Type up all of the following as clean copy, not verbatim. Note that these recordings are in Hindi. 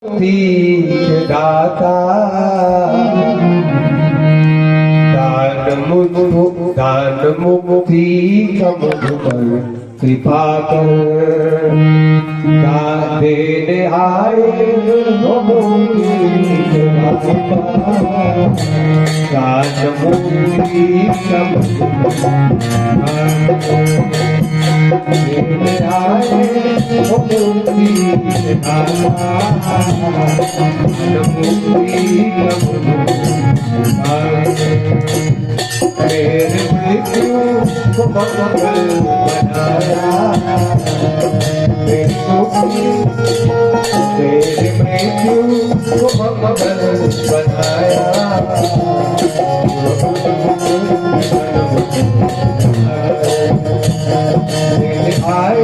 मुक्ति दाता दान मुक्ति का मुझ पर कृपा कर देने आए हो मुक्ति दाता दान मुक्ति का मुझ देने आए हो मुक्ति दाता मुक्ति का मुझ मेरे मृत्यु को मंगल बनाया मेरे मृत्यु को मंगल बनाया मेरे आए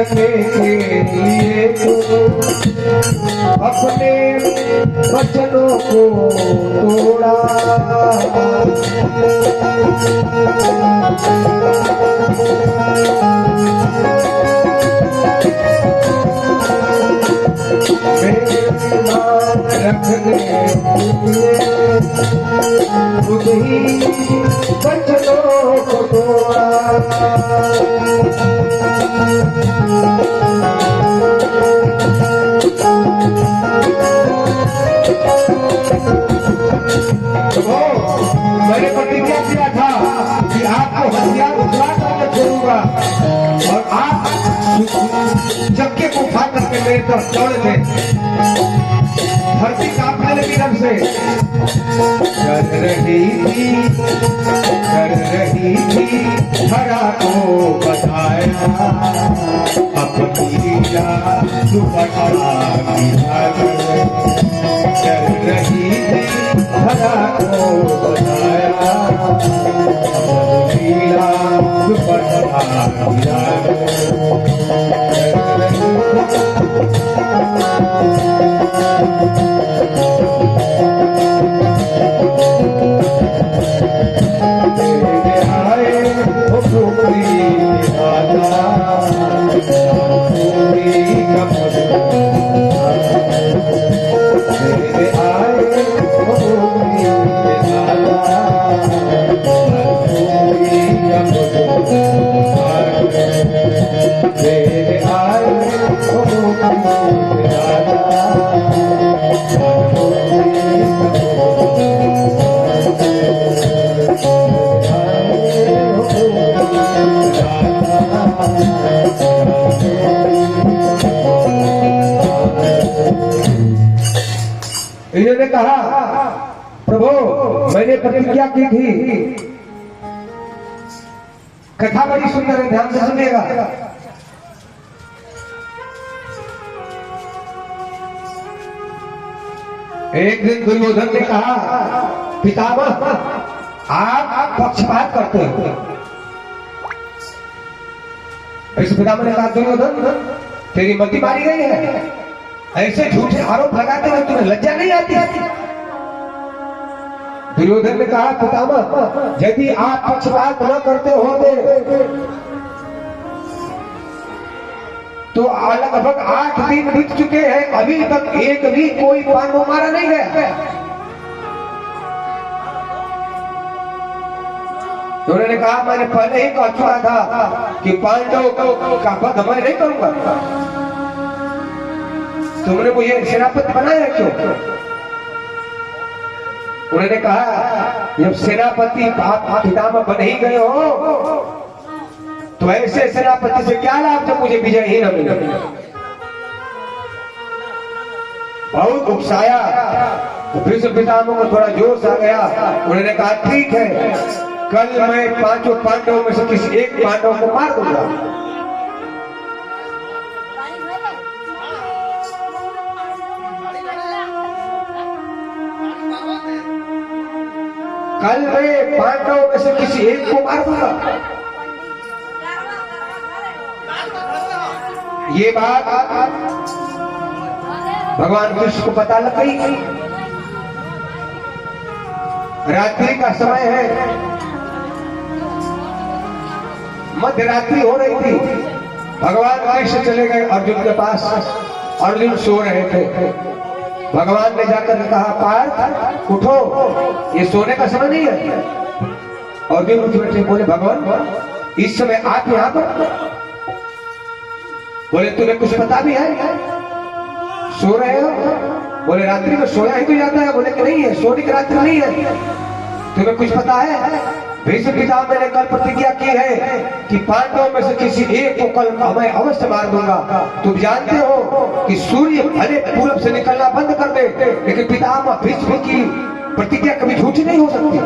के लिए अपने वचनों को तोड़ा रखने खुद ही वचनों को तोड़ा मैंने प्रतिज्ञा किया था कि आपको हथियार उठा करके छोड़ूंगा और आप चक्के को उठा करके मेरे तरफ दौड़े थे धरती कांपने लगी रब से कर रही थी हरा को बताया अपनी लीला दुपट्टा कर रही थी हरा को बताया अपनी लीला दुपट्टा इन्होंने कहा प्रभु मैंने प्रतिज्ञा की थी कथा बड़ी सुंदर है ध्यान से सुनिएगा एक दिन दुर्योधन ने कहा पितामह आप पक्षपात करते हैं इस पितामह ने कहा दुर्योधन तेरी मति मारी गई है ऐसे झूठे आरोप लगाते हुए तुम्हें लज्जा नहीं आती दुर्योधन ने कहा पितामह यदि आप पक्षपात न करते होते तो लगभग 8 दिन बीत चुके हैं अभी तक एक भी कोई पांडव मारा नहीं गया तो उन्होंने कहा मैंने पहले ही कह चुका था कि पांडव का वध मैं नहीं करूंगा तुमने मुझे सेनापति बनाया क्यों? उन्होंने कहा जब सेनापति आप पितामह बन ही गए हो तो ऐसे सेनापति से क्या लाभ जब मुझे विजय ही न मिले। बहुत उकसाया तो भीष्म पितामह को थोड़ा जोश आ गया। उन्होंने कहा ठीक है, कल मैं 5 पांडवों में से किसी एक पांडव को मार दूंगा। कल मैं पांडवों में से किसी एक को मार दूंगा। ये बात भगवान कृष्ण को पता लग गई। रात्रि का समय है, मध्य रात्रि हो रही थी। भगवान कृष्ण चले गए अर्जुन के पास। अर्जुन सो रहे थे। भगवान ने जाकर कहा पार्थ उठो, ये सोने का समय नहीं है। अर्जुन उठ बैठे, बोले भगवान इस समय आप यहाँ पर? बोले तुम्हें कुछ पता भी है? सो रहे हो? बोले रात्रि में सोया ही तो जाता है। बोले कि नहीं है, सोने की रात्रि नहीं है। तुम्हें कुछ पता है? भीष्म पितामह मैंने कल प्रतिज्ञा की है कि पांडवों में से किसी एक को कल मैं अवश्य मार दूंगा। तुम जानते हो कि सूर्य भले पूरब से निकलना बंद कर दे, लेकिन पितामह भीष्म की प्रतिज्ञा कभी झूठी नहीं हो सकती।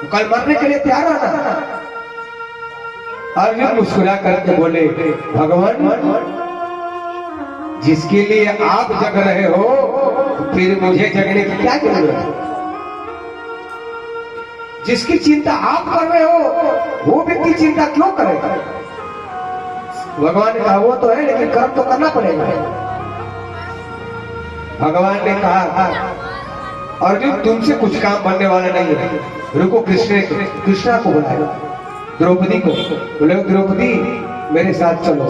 कल मरने के लिए तैयार रहना। अर्जुन मुस्कुरा करके बोले भगवान जिसके लिए आप जग रहे हो फिर मुझे जगने की क्या जरूरत है? जिसकी चिंता आप कर रहे हो वो व्यक्ति चिंता क्यों करेगा? भगवान ने कहा वो तो है, लेकिन कर्म तो करना पड़ेगा। भगवान ने कहा अर्जुन तुमसे कुछ काम बनने वाला नहीं है, रुको। कृष्णा को बुलाया, द्रौपदी को। बोले द्रौपदी मेरे साथ चलो।